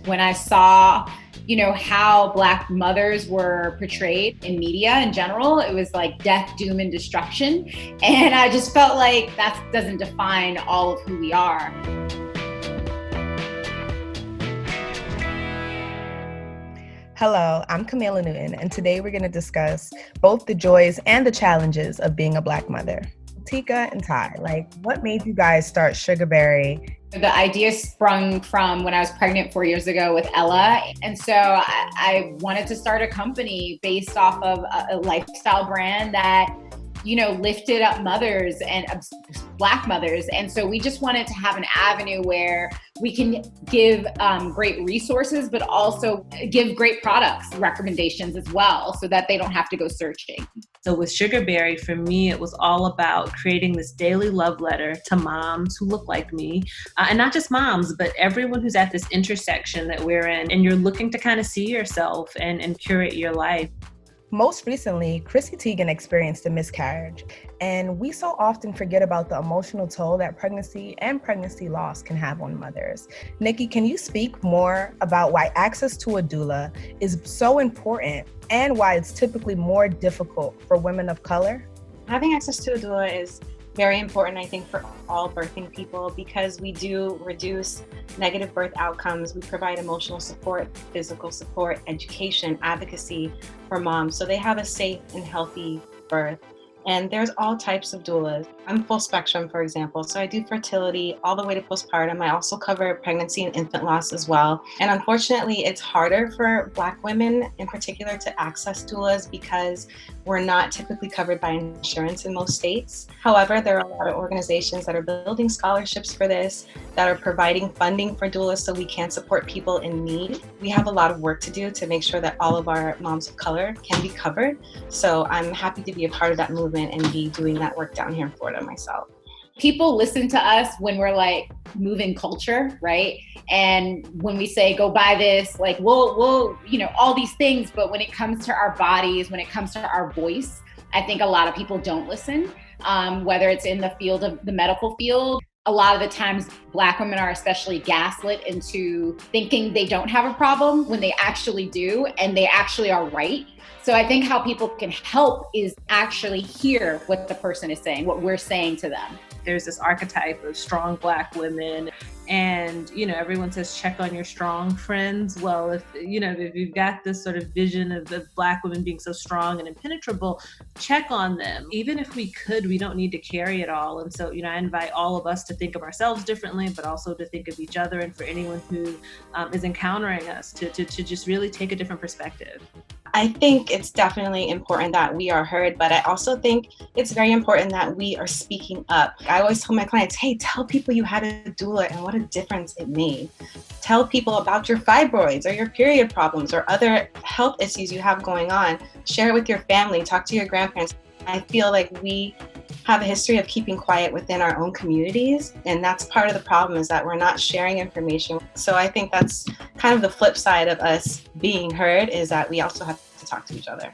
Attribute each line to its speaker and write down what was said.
Speaker 1: when I saw, how Black mothers were portrayed in media in general. It was like death, doom, and destruction. And I just felt like that doesn't define all of who we are.
Speaker 2: Hello, I'm Kamilah Newton, and today we're going to discuss both the joys and the challenges of being a Black mother. Tika and Ty, what made you guys start Sugaberry?
Speaker 1: The idea sprung from when I was pregnant 4 years ago with Ella. And so I wanted to start a company based off of a lifestyle brand that, lifted up mothers and Black mothers. And so we just wanted to have an avenue where we can give great resources, but also give great products recommendations as well, so that they don't have to go searching.
Speaker 3: So with Sugarberry, for me, it was all about creating this daily love letter to moms who look like me, and not just moms, but everyone who's at this intersection that we're in, and you're looking to kind of see yourself and curate your life.
Speaker 2: Most recently, Chrissy Teigen experienced a miscarriage, and we so often forget about the emotional toll that pregnancy and pregnancy loss can have on mothers. Nicky, can you speak more about why access to a doula is so important and why it's typically more difficult for women of color?
Speaker 4: Having access to a doula is very important, I think, for all birthing people, because we do reduce negative birth outcomes. We provide emotional support, physical support, education, advocacy for moms, so they have a safe and healthy birth. And there's all types of doulas. I'm full spectrum, for example. So I do fertility all the way to postpartum. I also cover pregnancy and infant loss as well. And unfortunately, it's harder for Black women in particular to access doulas because we're not typically covered by insurance in most states. However, there are a lot of organizations that are building scholarships for this, that are providing funding for doulas so we can support people in need. We have a lot of work to do to make sure that all of our moms of color can be covered. So I'm happy to be a part of that movement and be doing that work down here in Florida myself.
Speaker 1: People listen to us when we're moving culture, right? And when we say, go buy this, we'll, all these things. But when it comes to our bodies, when it comes to our voice, I think a lot of people don't listen, whether it's in the field of the medical field. A lot of the times Black women are especially gaslit into thinking they don't have a problem when they actually do, and they actually are right. So I think how people can help is actually hear what the person is saying, what we're saying to them.
Speaker 3: There's this archetype of strong Black women, and everyone says check on your strong friends. Well, if you've got this sort of vision of the Black women being so strong and impenetrable, check on them. Even if we could, we don't need to carry it all. And so I invite all of us to think of ourselves differently, but also to think of each other, and for anyone who is encountering us to just really take a different perspective.
Speaker 4: I think it's definitely important that we are heard, but I also think it's very important that we are speaking up. I always tell my clients, hey, tell people you had a doula and what a difference it made. Tell people about your fibroids or your period problems or other health issues you have going on. Share it with your family, talk to your grandparents. I feel like we have a history of keeping quiet within our own communities, and that's part of the problem, is that we're not sharing information. So I think that's kind of the flip side of us being heard, is that we also have to talk to each other.